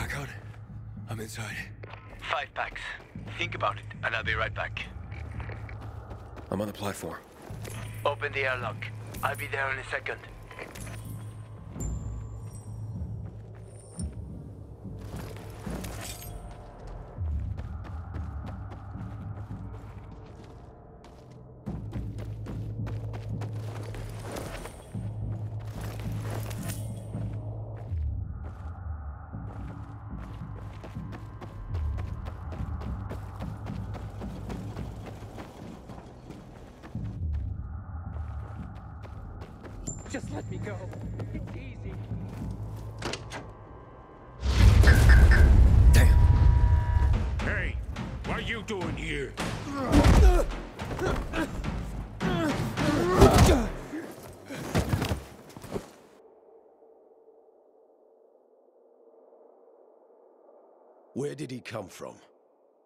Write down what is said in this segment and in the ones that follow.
Shotgun. I'm inside. 5 packs. Think about it, and I'll be right back. I'm on the platform. Open the airlock. I'll be there in a second. Just let me go. It's easy. Damn. Hey, what are you doing here? Where did he come from?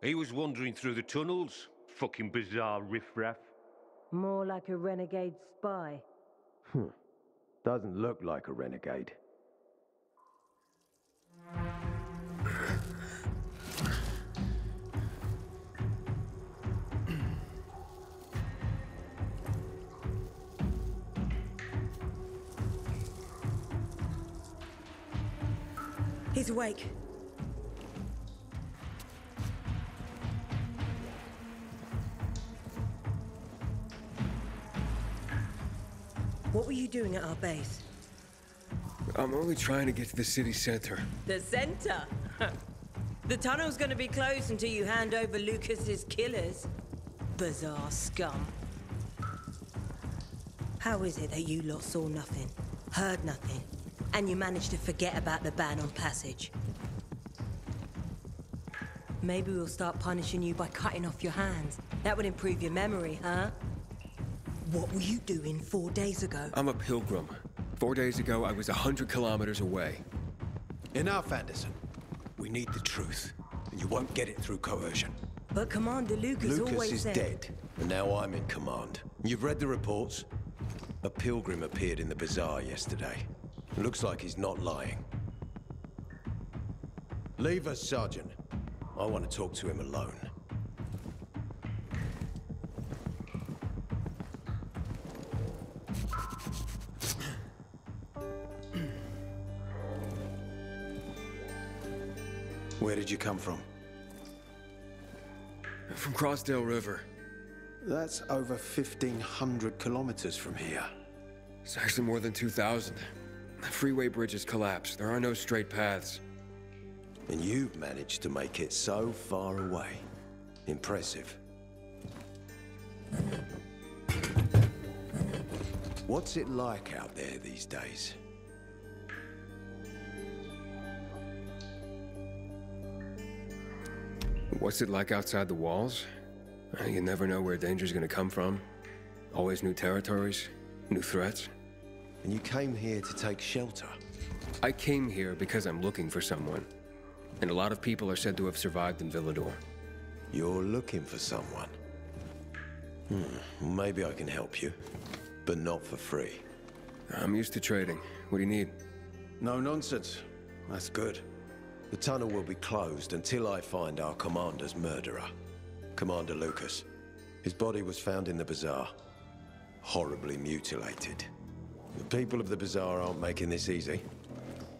He was wandering through the tunnels. Fucking bizarre riffraff. More like a renegade spy. Doesn't look like a renegade. He's awake. What were you doing at our base? I'm only trying to get to the city center. The center? The tunnel's gonna be closed until you hand over Lucas's killers. Bizarre scum. How is it that you lot saw nothing, heard nothing, and you managed to forget about the ban on passage? Maybe we'll start punishing you by cutting off your hands. That would improve your memory, huh? What were you doing 4 days ago? I'm a pilgrim. 4 days ago, I was 100 kilometers away. Enough, Anderson. We need the truth, and you won't get it through coercion. But Commander Lucas always Lucas is said... dead, and now I'm in command. You've read the reports? A pilgrim appeared in the bazaar yesterday. It looks like he's not lying. Leave us, Sergeant. I want to talk to him alone. Where did you come from? From Crossdale River. That's over 1,500 kilometers from here. It's actually more than 2,000. The freeway bridges collapsed. There are no straight paths. And you've managed to make it so far away. Impressive. What's it like out there these days? What's it like outside the walls? You never know where danger's gonna come from. Always new territories, new threats. And you came here to take shelter? I came here because I'm looking for someone. And a lot of people are said to have survived in Villador. You're looking for someone? Maybe I can help you, but not for free. I'm used to trading. What do you need? No nonsense. That's good. The tunnel will be closed until I find our commander's murderer, Commander Lucas. His body was found in the bazaar, horribly mutilated. The people of the bazaar aren't making this easy.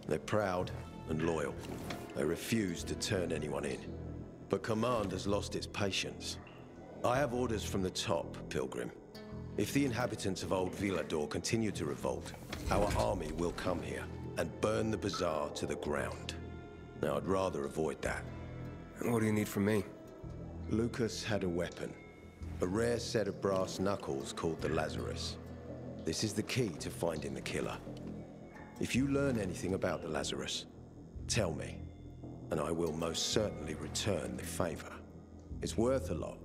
They're proud and loyal. They refuse to turn anyone in. But Command has lost its patience. I have orders from the top, Pilgrim. If the inhabitants of Old Villador continue to revolt, our army will come here and burn the bazaar to the ground. Now, I'd rather avoid that. What do you need from me? Lucas had a weapon. A rare set of brass knuckles called the Lazarus. This is the key to finding the killer. If you learn anything about the Lazarus, tell me, and I will most certainly return the favor. It's worth a lot,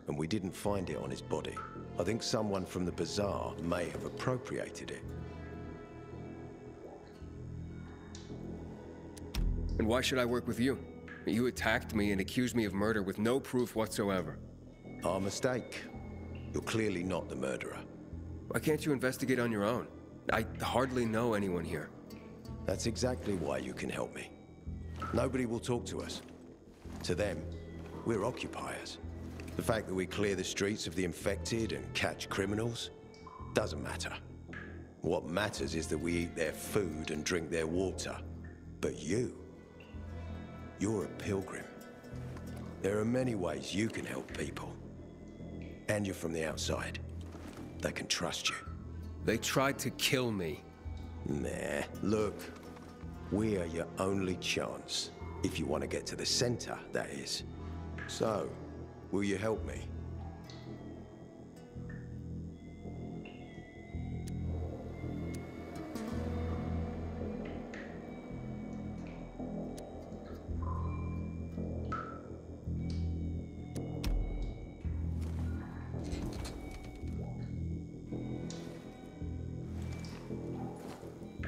and we didn't find it on his body. I think someone from the bazaar may have appropriated it. And why should I work with you? You attacked me and accused me of murder with no proof whatsoever. Our mistake. You're clearly not the murderer. Why can't you investigate on your own? I hardly know anyone here. That's exactly why you can help me. Nobody will talk to us. To them, we're occupiers. The fact that we clear the streets of the infected and catch criminals doesn't matter. What matters is that we eat their food and drink their water. But you're a pilgrim. There are many ways you can help people. And you're from the outside. They can trust you. They tried to kill me. Nah, look. We are your only chance. If you want to get to the center, that is. So, will you help me?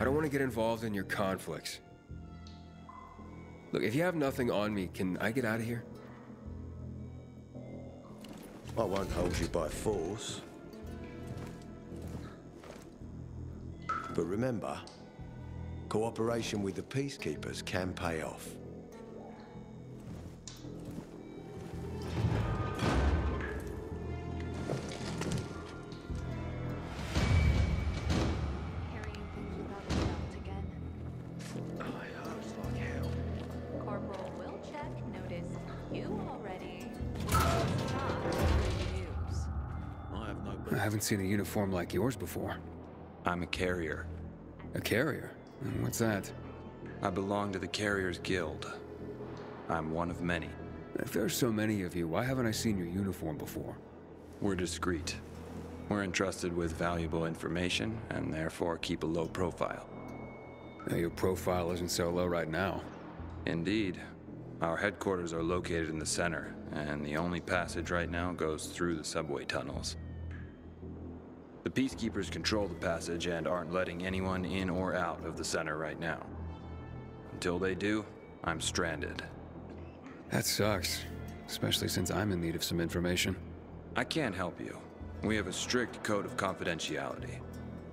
I don't want to get involved in your conflicts. Look, if you have nothing on me, can I get out of here? I won't hold you by force. But remember, cooperation with the Peacekeepers can pay off. Carrying things without a belt again. It hurts like hell. Corporal Wilczek noticed you already. Not good news. I have no I haven't seen a uniform like yours before. I'm a carrier. A carrier? What's that? I belong to the Carriers Guild. I'm one of many. If there's so many of you, why haven't I seen your uniform before? We're discreet. We're entrusted with valuable information and therefore keep a low profile. Now, your profile isn't so low right now. Indeed. Our headquarters are located in the center, and the only passage right now goes through the subway tunnels. The Peacekeepers control the passage and aren't letting anyone in or out of the center right now. Until they do, I'm stranded. That sucks, especially since I'm in need of some information. I can't help you. We have a strict code of confidentiality.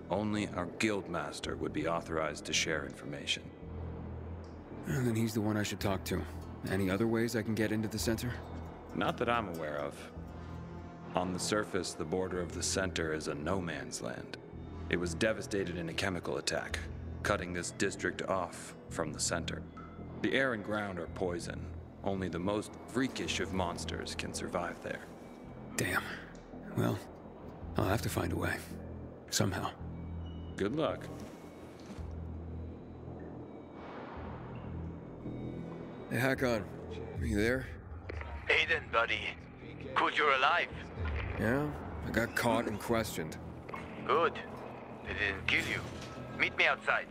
Only our guild master would be authorized to share information. And then he's the one I should talk to. Any other ways I can get into the center? Not that I'm aware of. On the surface, the border of the center is a no-man's land. It was devastated in a chemical attack, cutting this district off from the center. The air and ground are poison. Only the most freakish of monsters can survive there. Damn. Well, I'll have to find a way. Somehow. Good luck. Hey, Hakon. Are you there? Aiden, buddy. Good you're alive. Yeah? I got caught and questioned. Good. They didn't kill you. Meet me outside.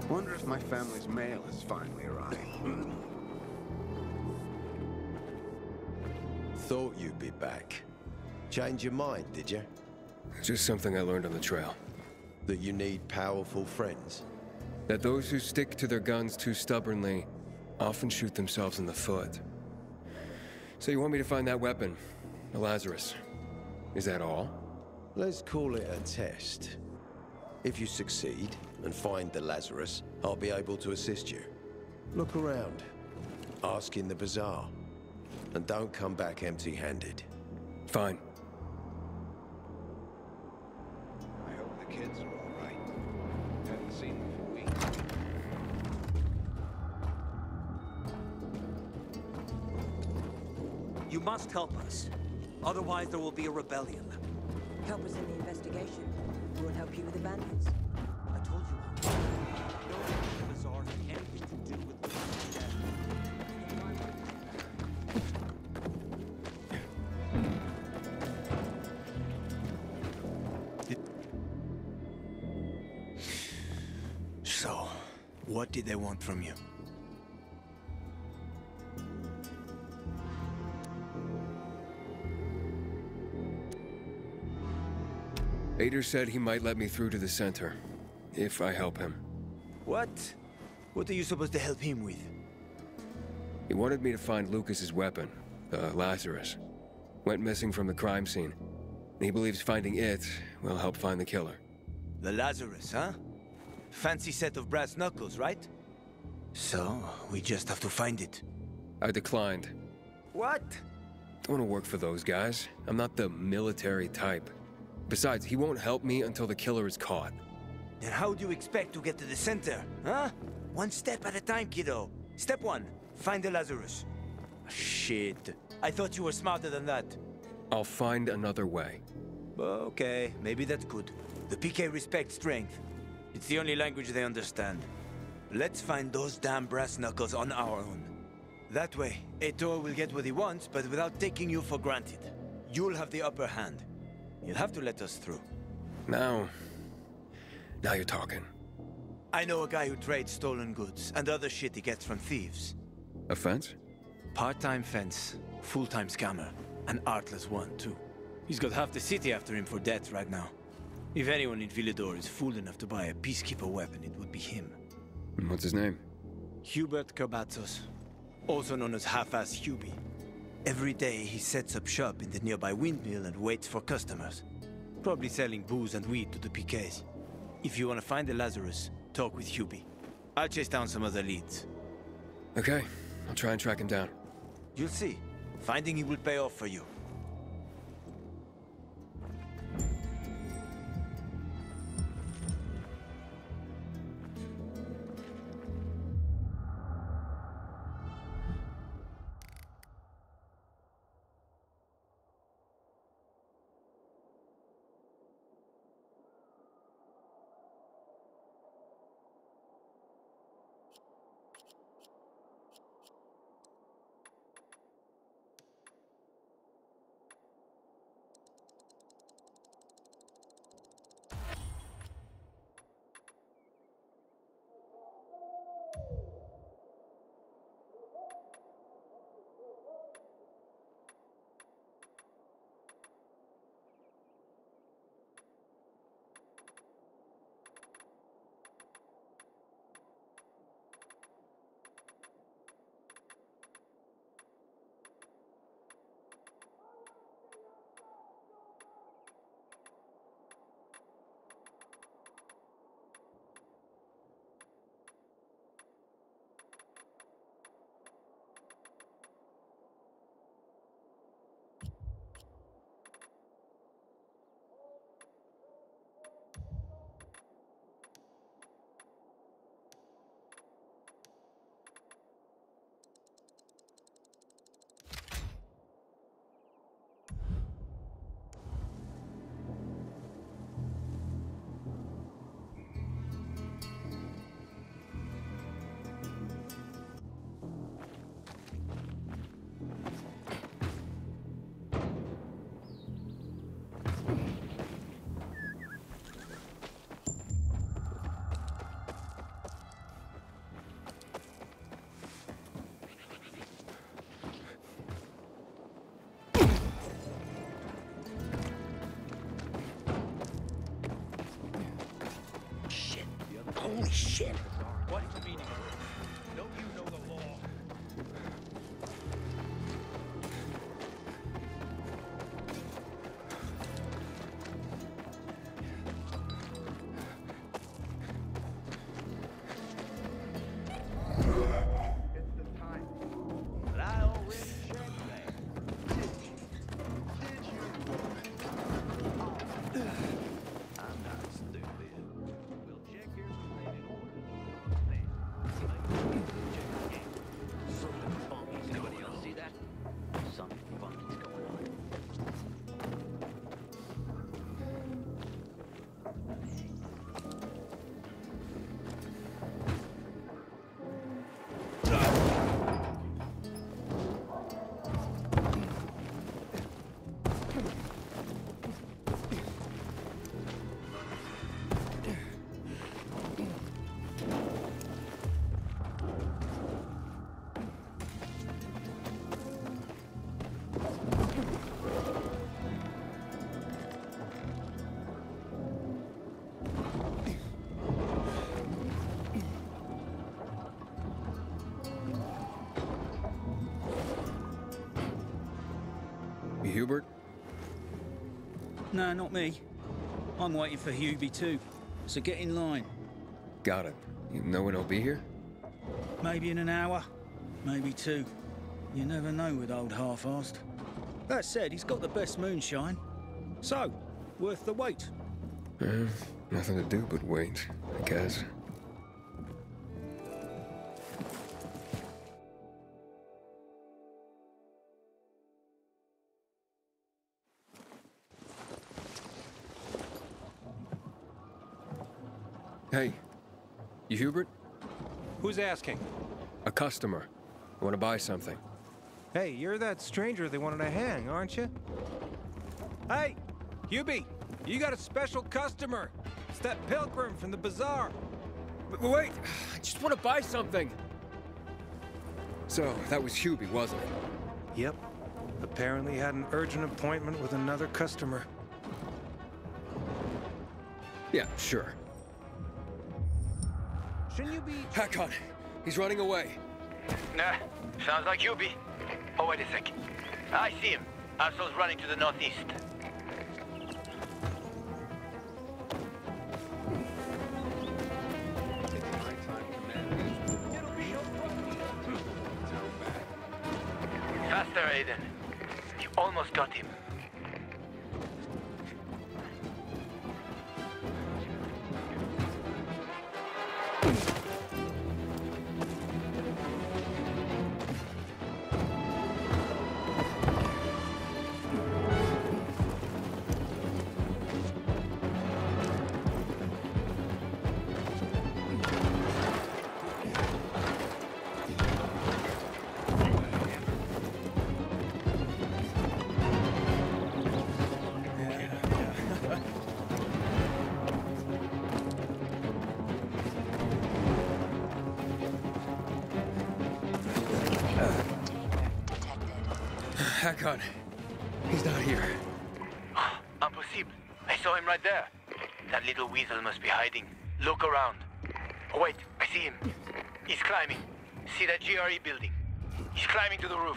Wonder if my family's mail has finally arrived. Thought you'd be back. Change your mind, did you? Just something I learned on the trail. That you need powerful friends? That those who stick to their guns too stubbornly often shoot themselves in the foot. So you want me to find that weapon, the Lazarus. Is that all? Let's call it a test. If you succeed and find the Lazarus, I'll be able to assist you. Look around. Ask in the bazaar. And don't come back empty-handed. Fine. I hope the kids are all right. Haven't seen them for weeks. You must help us. Otherwise, there will be a rebellion. Help us in the investigation. We'll help you with the bandits. I told you. No one in the bazaar had anything to do with the death. So, what did they want from you? Aitor said he might let me through to the center, if I help him. What? What are you supposed to help him with? He wanted me to find Lucas's weapon, the Lazarus. Went missing from the crime scene. He believes finding it will help find the killer. The Lazarus, huh? Fancy set of brass knuckles, right? So, we just have to find it. I declined. What? Don't want to work for those guys. I'm not the military type. Besides, he won't help me until the killer is caught. Then how do you expect to get to the center, huh? One step at a time, kiddo. Step one, find the Lazarus. Shit. I thought you were smarter than that. I'll find another way. Okay, maybe that's good. The PK respect strength. It's the only language they understand. Let's find those damn brass knuckles on our own. That way, Aitor will get what he wants, but without taking you for granted. You'll have the upper hand. You'll have to let us through. Now you're talking. I know a guy who trades stolen goods and other shit he gets from thieves. A fence? Part-time fence, full-time scammer. An artless one, too. He's got half the city after him for debt right now. If anyone in Villador is fool enough to buy a peacekeeper weapon, it would be him. And what's his name? Hubert Kerbatzos, also known as Half-Ass Hubie. Every day he sets up shop in the nearby windmill and waits for customers. Probably selling booze and weed to the PKs. If you want to find the Lazarus, talk with Hubie. I'll chase down some other leads. Okay, I'll try and track him down. You'll see. Finding him will pay off for you. Holy shit! What is the meaning of this? Don't you know the law? It's the time. But I already checked that. Did you? I'm not stupid. We'll check everything in order. Then, check the game. Something funky's going on. See that? Something funky's going on. Hubert? No, not me. I'm waiting for Hubie too, so get in line. Got it. You know when he'll be here? Maybe in an hour, maybe two. You never know with old half-assed. That said, he's got the best moonshine. So, worth the wait. Nothing to do but wait, I guess. Hey, you Hubert? Who's asking? A customer. I want to buy something. Hey, you're that stranger they wanted to hang, aren't you? Hey, Hubie, you got a special customer. It's that pilgrim from the bazaar. Wait, I just want to buy something. So, that was Hubie, wasn't it? Yep. Apparently had an urgent appointment with another customer. Yeah, sure. Shouldn't you be... Hack on. He's running away. Nah, sounds like Hubie. Oh, wait a sec. I see him. Arsenal's running to the northeast. Faster, Aiden. You almost got him. Hack on. He's not here. Impossible. I saw him right there. That little weasel must be hiding. Look around. Oh, wait. I see him. He's climbing. See that GRE building? He's climbing to the roof.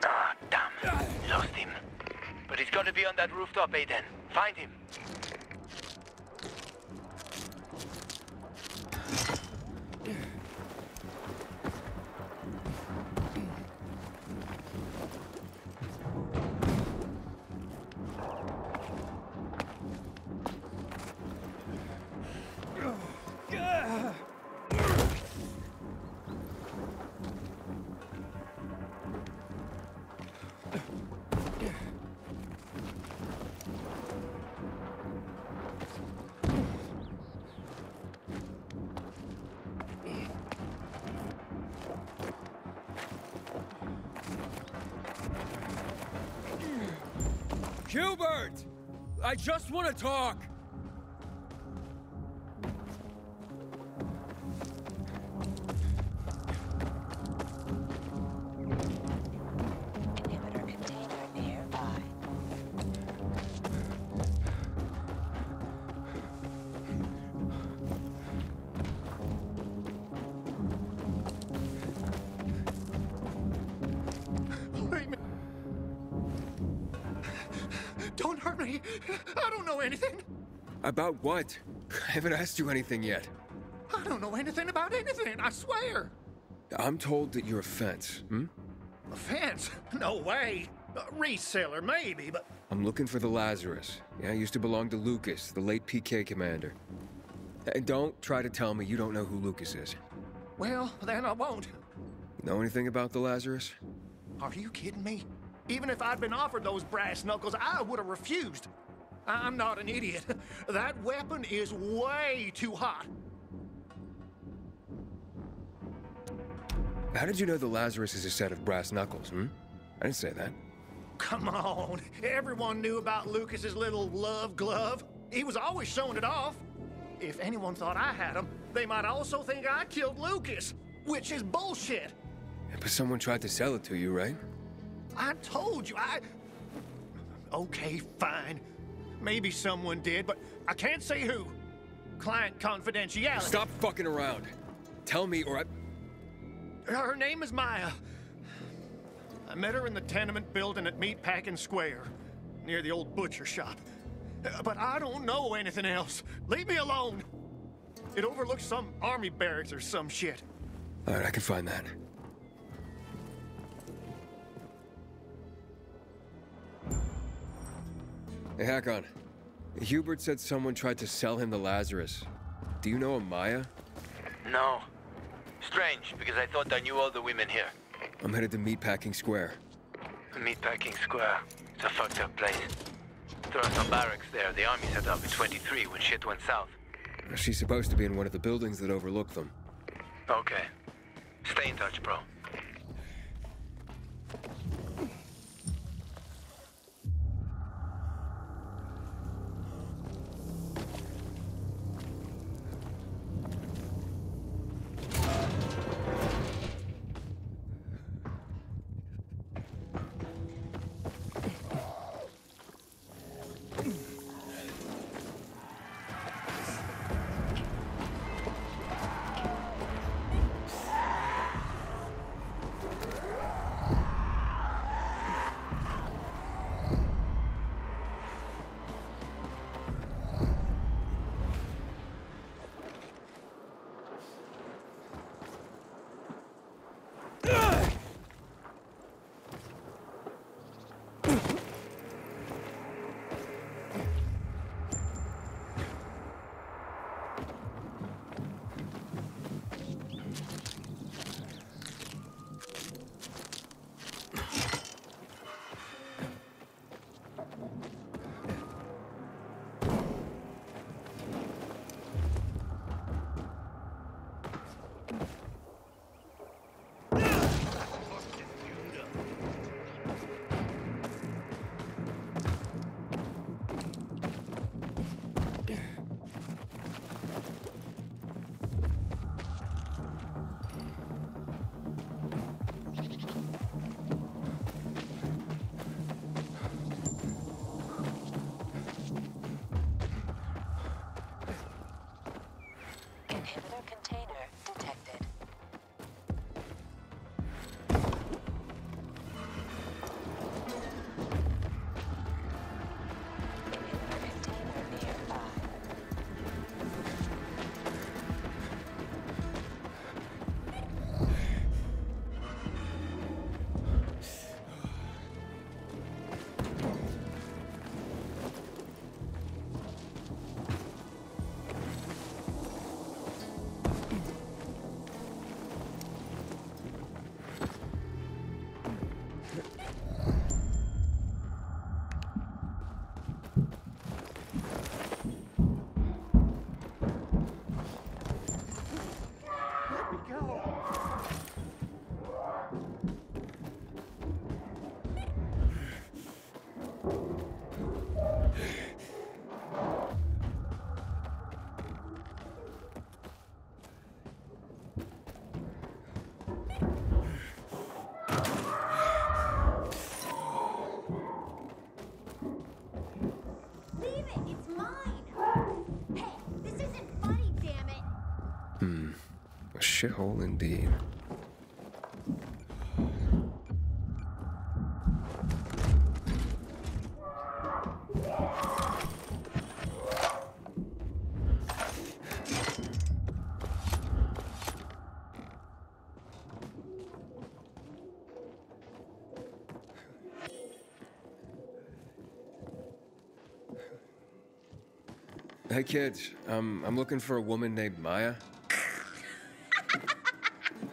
Ah, damn. Lost him. But he's got to be on that rooftop, Aiden. Find him. Hubert! I just want to talk! Inhibitor container nearby. Don't hurt me! I don't know anything! About what? I haven't asked you anything yet. I don't know anything about anything, I swear! I'm told that you're a fence, A fence? No way! A reseller, maybe, but... I'm looking for the Lazarus. Yeah, used to belong to Lucas, the late PK commander. And don't try to tell me you don't know who Lucas is. Well, then I won't. Know anything about the Lazarus? Are you kidding me? Even if I'd been offered those brass knuckles, I would have refused. I'm not an idiot. That weapon is way too hot. How did you know the Lazarus is a set of brass knuckles, I didn't say that. Come on. Everyone knew about Lucas's little love glove. He was always showing it off. If anyone thought I had him, They might also think I killed Lucas, which is bullshit. Yeah, but someone tried to sell it to you, right? I told you, Okay, fine. Maybe someone did, but I can't say who. Client confidentiality. Stop fucking around. Tell me or I... Her name is Maya. I met her in the tenement building at Meatpacking Square, near the old butcher shop. But I don't know anything else. Leave me alone. It overlooks some army barracks or some shit. All right, I can find that. Hey, Hakon. Hubert said someone tried to sell him the Lazarus. Do you know a Maya? No. Strange, because I thought I knew all the women here. I'm headed to Meatpacking Square. Meatpacking Square. It's a fucked up place. There are some barracks there the army set up in 23 when shit went south. She's supposed to be in one of the buildings that overlook them. Okay. Stay in touch, bro. Inhibitor container detected. Inhibitor container nearby. A shithole indeed. Hey kids, I'm looking for a woman named Maya.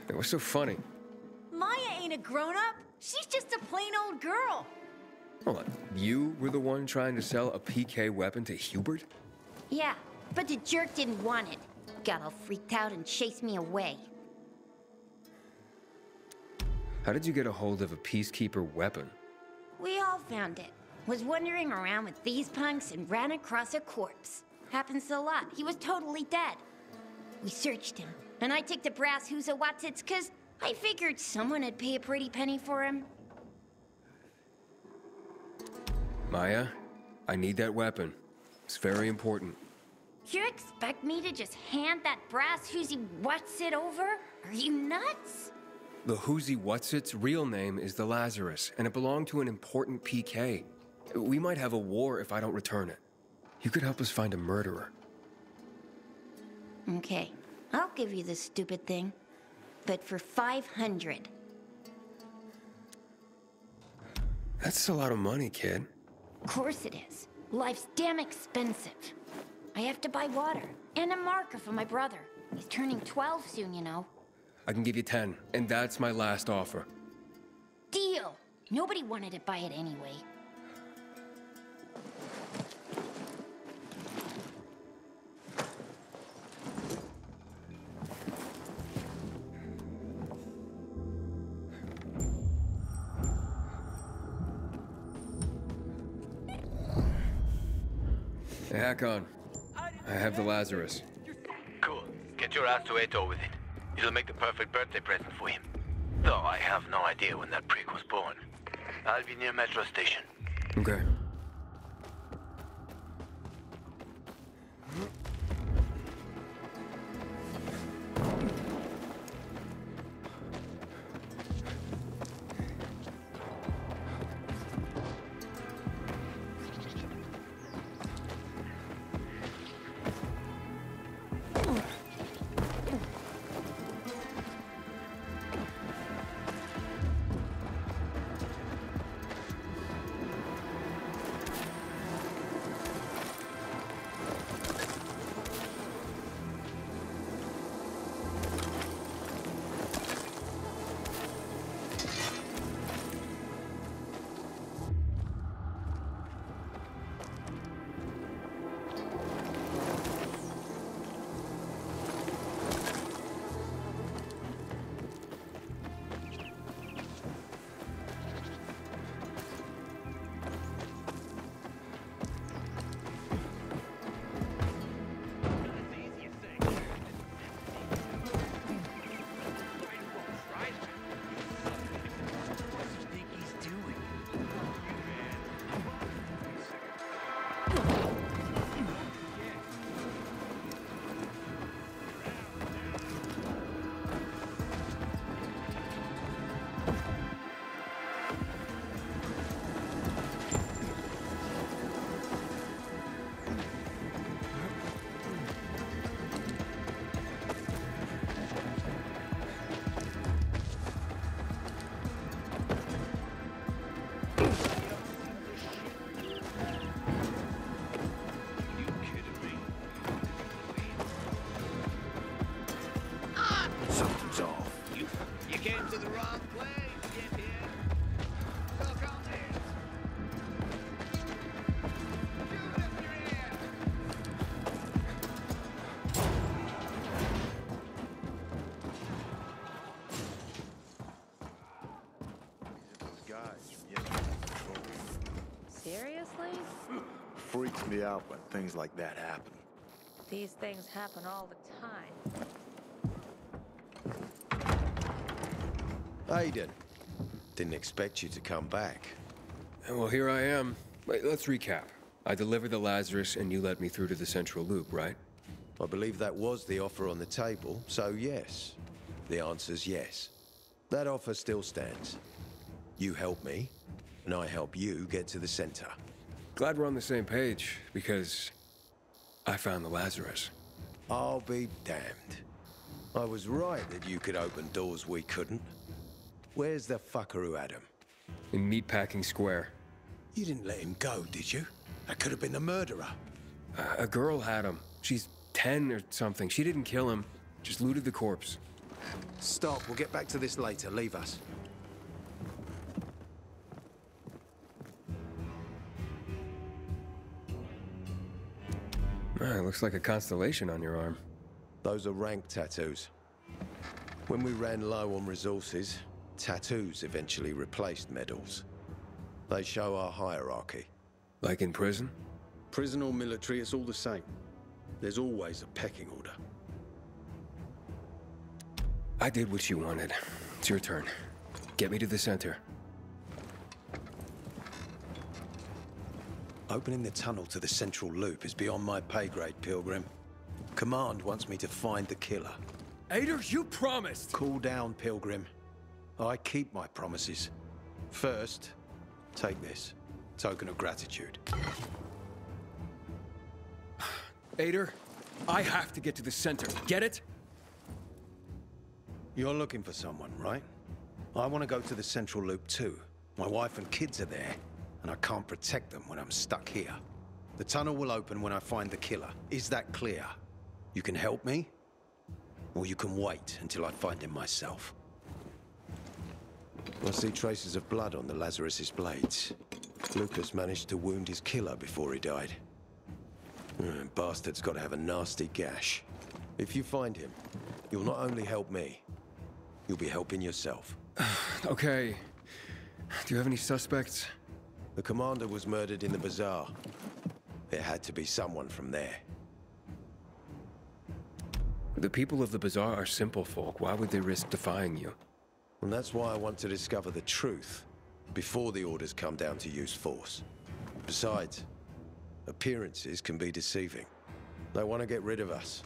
It was so funny. Maya ain't a grown-up. She's just a plain old girl. Hold on, you were the one trying to sell a PK weapon to Hubert? Yeah, but the jerk didn't want it. Got all freaked out and chased me away. How did you get a hold of a peacekeeper weapon? We all found it. Was wandering around with these punks and ran across a corpse. Happens a lot. He was totally dead. We searched him, and I took the brass who's a Watsits, 'cause I figured someone would pay a pretty penny for him. Maya, I need that weapon. It's very important. You expect me to just hand that brass who's Watsit over? Are you nuts? The Whoozy Whatsit's real name is the Lazarus, and it belonged to an important PK. We might have a war if I don't return it. You could help us find a murderer. Okay, I'll give you this stupid thing, but for 500. That's a lot of money, kid. Of course it is. Life's damn expensive. I have to buy water and a marker for my brother. He's turning 12 soon, you know. I can give you 10, and that's my last offer. Deal! Nobody wanted to buy it anyway. Hey, Hakon. I have the Lazarus. Cool. Get your ass to Aitor with it. It'll make the perfect birthday present for him. Though I have no idea when that prick was born. I'll be near Metro Station. Okay. Something's off. You came to the wrong place, get here. Look on this. Shoot up your ear. Those guys from yesterday's patrol. Seriously? Freaks me out when things like that happen. These things happen all the time. Aiden. Didn't expect you to come back. Well, here I am. Wait, let's recap. I delivered the Lazarus, and you led me through to the central loop, right? I believe that was the offer on the table, so yes. The answer's yes. That offer still stands. You help me, and I help you get to the center. Glad we're on the same page, because I found the Lazarus. I'll be damned. I was right that you could open doors we couldn't. Where's the fucker who had him? In Meatpacking Square. You didn't let him go, did you? That could have been the murderer. A girl had him. She's 10 or something. She didn't kill him, just looted the corpse. Stop, we'll get back to this later. Leave us. Looks like a constellation on your arm. Those are rank tattoos. When we ran low on resources, tattoos eventually replaced medals. They show our hierarchy. Like in prison? Prison or military, it's all the same. There's always a pecking order. I did what you wanted. It's your turn. Get me to the center. Opening the tunnel to the central loop is beyond my pay grade, Pilgrim. Command wants me to find the killer. Aitor, you promised! Cool down, Pilgrim. I keep my promises. First, take this. Token of gratitude. Aitor, I have to get to the center. Get it? You're looking for someone, right? I want to go to the central loop too. My wife and kids are there, and I can't protect them when I'm stuck here. The tunnel will open when I find the killer. Is that clear? You can help me, or you can wait until I find him myself. I see traces of blood on the Lazarus's blades. Lucas managed to wound his killer before he died. Bastard's got to have a nasty gash. If you find him, you'll not only help me, you'll be helping yourself. Okay. Do you have any suspects? The commander was murdered in the bazaar. It had to be someone from there. The people of the bazaar are simple folk. Why would they risk defying you? And that's why I want to discover the truth before the orders come down to use force. Besides, appearances can be deceiving. They want to get rid of us.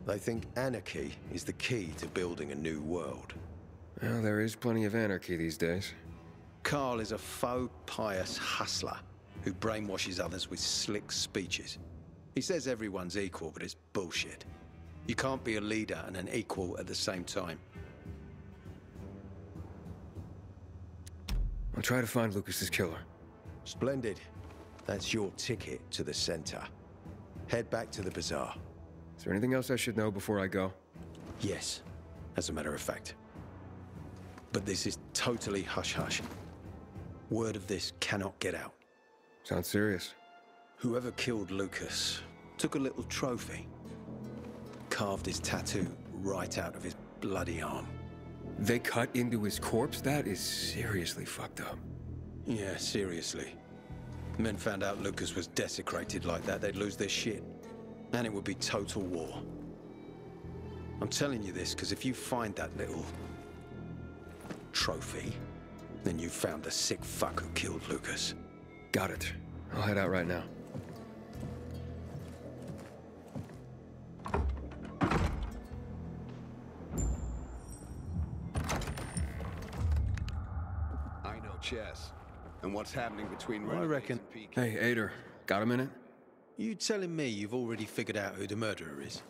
They think anarchy is the key to building a new world. Well, there is plenty of anarchy these days. Carl is a faux pious hustler who brainwashes others with slick speeches. He says everyone's equal, but it's bullshit. You can't be a leader and an equal at the same time. I'll try to find Lucas's killer. Splendid. That's your ticket to the center. Head back to the bazaar. Is there anything else I should know before I go? Yes, as a matter of fact. But this is totally hush-hush. Word of this cannot get out. Sounds serious. Whoever killed Lucas took a little trophy. Carved his tattoo right out of his bloody arm. They cut into his corpse? That is seriously fucked up. Yeah, seriously. Men found out Lucas was desecrated like that, they'd lose their shit. And it would be total war. I'm telling you this because if you find that little trophy, then you found the sick fuck who killed Lucas. Got it. I'll head out right now. I know chess. And what's happening between I reckon. Hey, Aitor, got a minute? You telling me you've already figured out who the murderer is?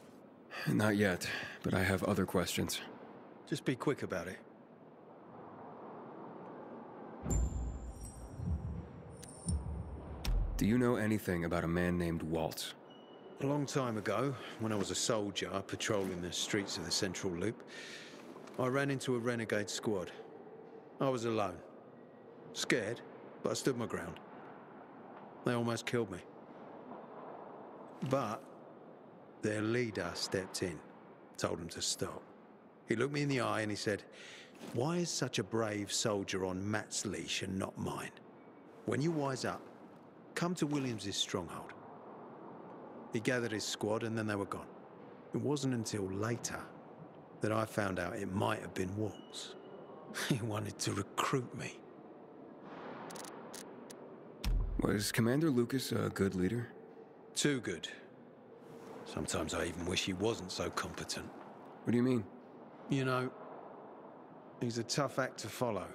Not yet, but I have other questions. Just be quick about it. Do you know anything about a man named Waltz? A long time ago, when I was a soldier patrolling the streets of the Central Loop, I ran into a renegade squad. I was alone. Scared, but I stood my ground. They almost killed me. But their leader stepped in, told them to stop. He looked me in the eye and he said, "Why is such a brave soldier on Matt's leash and not mine? When you wise up, come to Williams's stronghold." He gathered his squad and then they were gone. It wasn't until later that I found out it might have been Waltz. He wanted to recruit me. Was Commander Lucas a good leader? Too good. Sometimes I even wish he wasn't so competent. What do you mean? You know, he's a tough act to follow.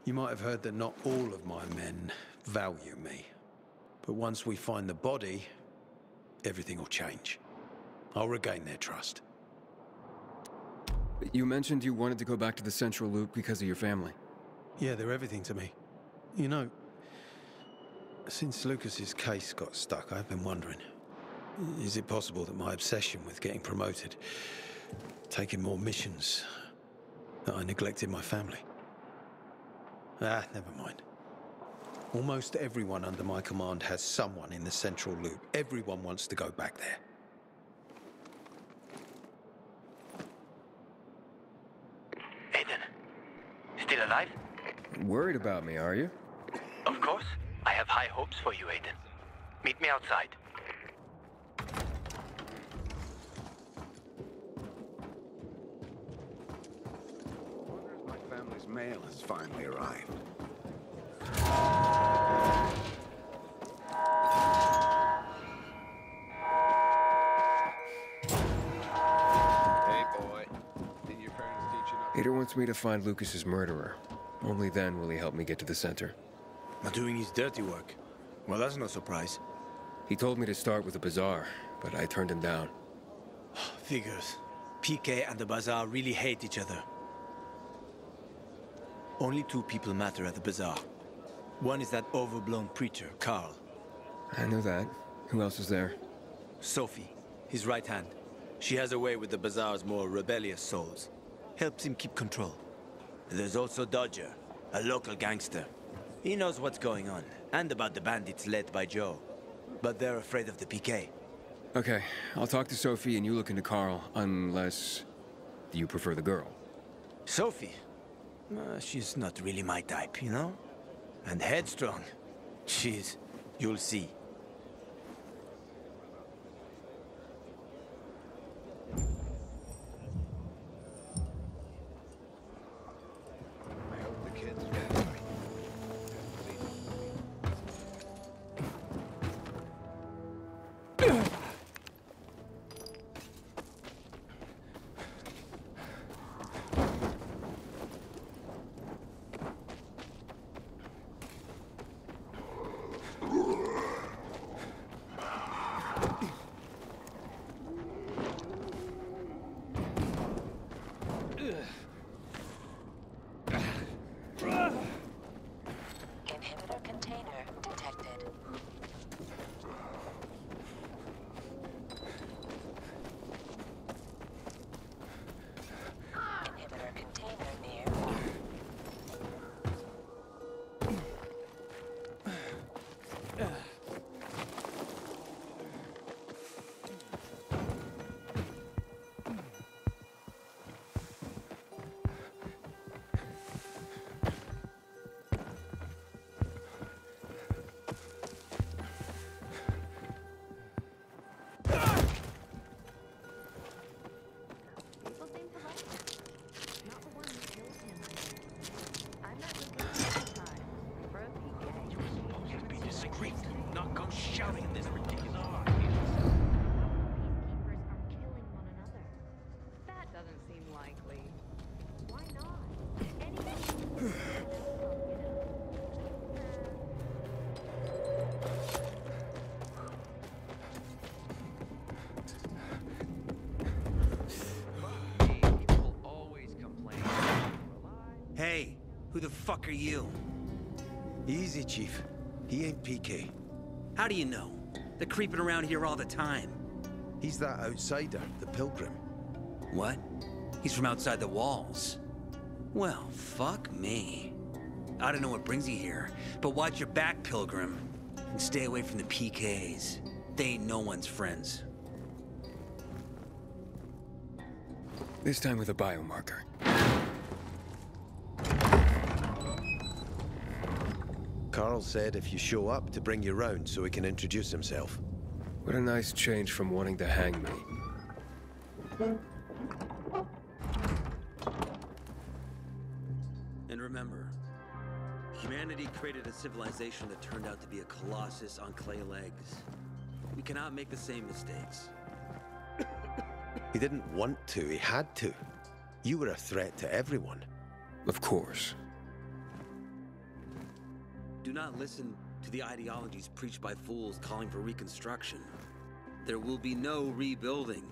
You might have heard that not all of my men value me. But once we find the body, everything will change. I'll regain their trust. You mentioned you wanted to go back to the Central Loop because of your family. Yeah, they're everything to me. You know, since Lucas's case got stuck, I've been wondering, is it possible that my obsession with getting promoted, taking more missions, that I neglected my family? Never mind. Almost everyone under my command has someone in the Central Loop. Everyone wants to go back there. Aiden, still alive? Worried about me, are you? Of course. I have high hopes for you, Aiden. Meet me outside. His mail has finally arrived. Hey, boy. Did your parents teach you nothing? Aitor wants me to find Lucas's murderer. Only then will he help me get to the center. Not doing his dirty work. Well, that's no surprise. He told me to start with the bazaar, but I turned him down. Figures. PK and the bazaar really hate each other. Only two people matter at the bazaar. One is that overblown preacher, Carl. I know that. Who else is there? Sophie, his right hand. She has a way with the bazaar's more rebellious souls. Helps him keep control. There's also Dodger, a local gangster. He knows what's going on, and about the bandits led by Joe. But they're afraid of the PK. Okay, I'll talk to Sophie and you look into Carl, unless you prefer the girl. Sophie? She's not really my type, you know? And headstrong. You'll see. I hope the kids are all right. Inhibitor container detected. Inhibitor container near. Not go shouting in this ridiculous That doesn't seem likely. Why not? People always complain. Hey, who the fuck are you? Easy, Chief. He ain't PK. How do you know? They're creeping around here all the time. He's that outsider, the Pilgrim. What? He's from outside the walls. Well, fuck me. I don't know what brings you here, but watch your back, Pilgrim. And stay away from the PKs. They ain't no one's friends. This time with a biomarker. Carl said if you show up to bring you round so he can introduce himself. What a nice change from wanting to hang me. And remember, humanity created a civilization that turned out to be a colossus on clay legs. We cannot make the same mistakes. He didn't want to, he had to. You were a threat to everyone. Of course. Do not listen to the ideologies preached by fools calling for reconstruction. There will be no rebuilding.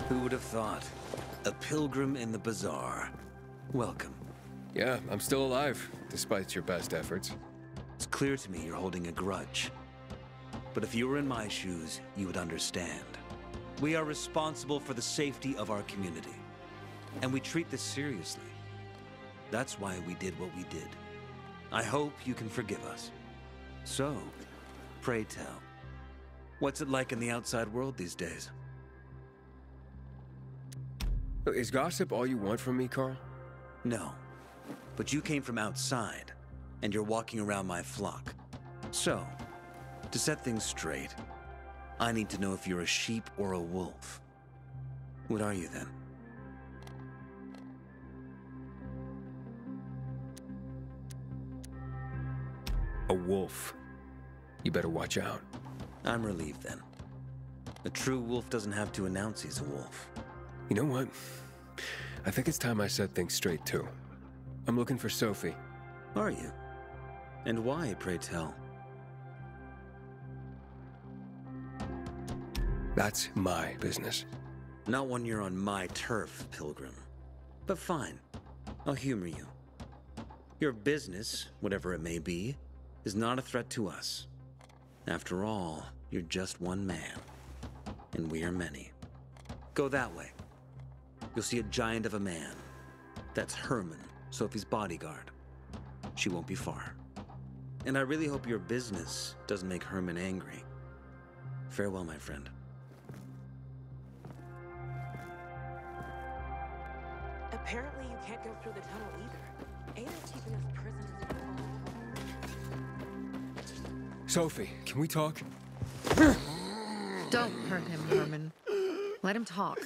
Who would have thought? A pilgrim in the bazaar. Welcome. Yeah, I'm still alive, despite your best efforts. It's clear to me you're holding a grudge. But if you were in my shoes, you would understand. We are responsible for the safety of our community. And we treat this seriously. That's why we did what we did. I hope you can forgive us. So, pray tell, what's it like in the outside world these days? Is gossip all you want from me, Carl? No. But you came from outside, and you're walking around my flock. So, To set things straight, I need to know if you're a sheep or a wolf. What are you then? A wolf. You better watch out. I'm relieved then. A true wolf doesn't have to announce he's a wolf. You know what? I think it's time I set things straight too. I'm looking for Sophie. Are you? And why, pray tell? That's my business. Not when you're on my turf, Pilgrim. But fine, I'll humor you. Your business, whatever it may be, is not a threat to us. After all, you're just one man, and we are many. Go that way. You'll see a giant of a man. That's Herman, Sophie's bodyguard. She won't be far. And I really hope your business doesn't make Herman angry. Farewell, my friend. Apparently you can't go through the tunnel either. Aitor's keeping us prisoners in Sophie, can we talk? Don't hurt him, Herman. Let him talk.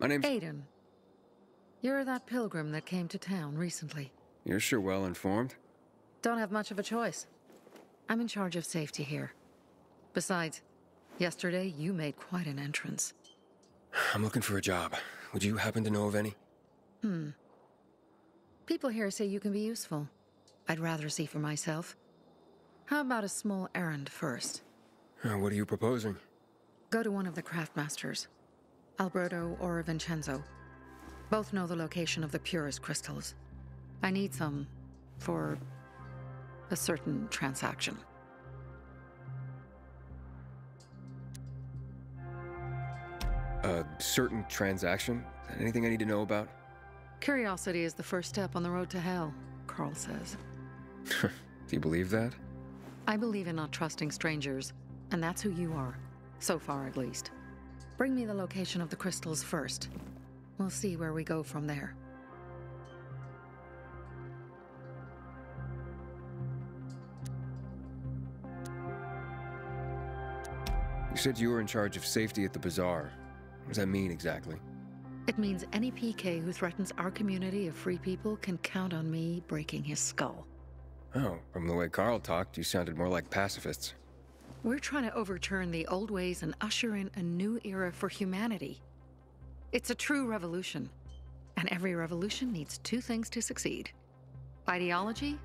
My name's... Aiden. You're that pilgrim that came to town recently. You're sure well informed. Don't have much of a choice. I'm in charge of safety here. Besides, yesterday you made quite an entrance. I'm looking for a job. Would you happen to know of any? People here say you can be useful. I'd rather see for myself. How about a small errand first? What are you proposing? Go to one of the craftmasters. Alberto or Vincenzo. Both know the location of the purest crystals. I need some for a certain transaction. A certain transaction? Anything I need to know about? Curiosity is the first step on the road to hell, Carl says. Do you believe that? I believe in not trusting strangers, and that's who you are. So far, at least. Bring me the location of the crystals first. We'll see where we go from there. You said you were in charge of safety at the bazaar. What does that mean exactly? It means any PK who threatens our community of free people can count on me breaking his skull. Oh, from the way Carl talked, you sounded more like pacifists. We're trying to overturn the old ways and usher in a new era for humanity. It's a true revolution. And every revolution needs two things to succeed: ideology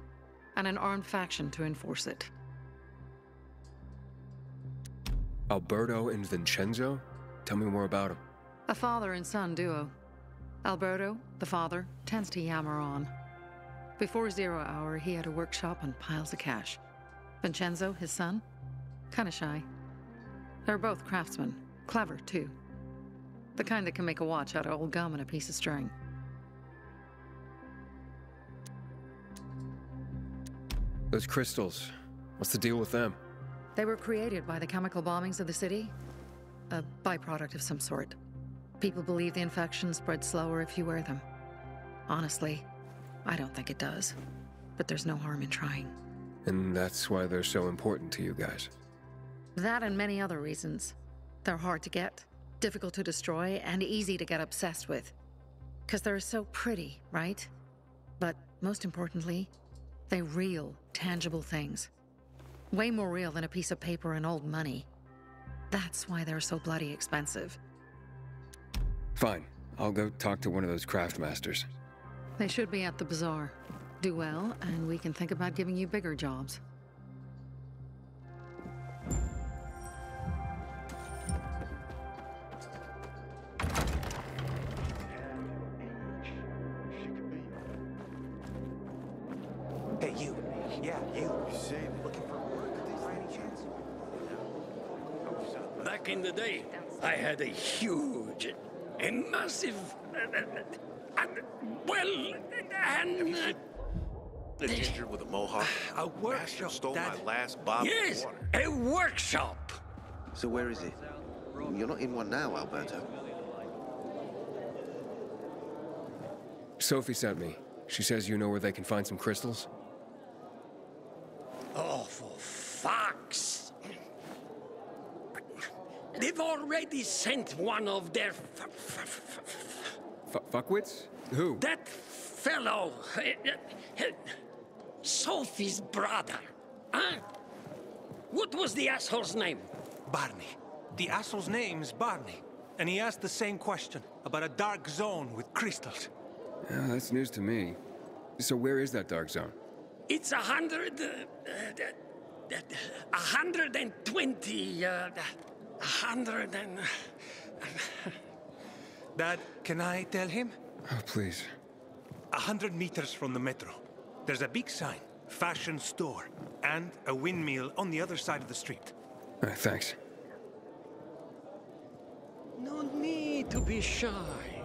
and an armed faction to enforce it. Alberto and Vincenzo? Tell me more about them. A father and son duo. Alberto, the father, tends to yammer on. Before 0 hour, he had a workshop and piles of cash. Vincenzo, his son, kinda shy. They're both craftsmen, clever too. The kind that can make a watch out of old gum and a piece of string. Those crystals, what's the deal with them? They were created by the chemical bombings of the city. A byproduct of some sort. People believe the infection spreads slower if you wear them. Honestly, I don't think it does. But there's no harm in trying. And that's why they're so important to you guys. That and many other reasons. They're hard to get, difficult to destroy, and easy to get obsessed with. 'Cause they're so pretty, right? But most importantly, they're real, tangible things. Way more real than a piece of paper and old money. That's why they're so bloody expensive. Fine, I'll go talk to one of those craftmasters. They should be at the bazaar. Do well, and we can think about giving you bigger jobs. Hey, you. Yeah, you. Looking for work by any chance? Back in the day, I had a huge, a massive, The ginger with a mohawk? A workshop. Stole my last bottle Yes, of water. a workshop. So where is it? You're not in one now, Alberto. Sophie sent me. She says you know where they can find some crystals? Oh, for fuck's... They've already sent one of their... Fuckwits? Who? That fellow... Sophie's brother. Huh? What was the asshole's name? Barney. The asshole's name's Barney. And he asked the same question about a dark zone with crystals. Oh, that's news to me. So where is that dark zone? It's 120... 100 and... Dad, can I tell him? Oh, please. 100 meters from the metro. There's a big sign, fashion store, and a windmill on the other side of the street. Thanks. No need to be shy.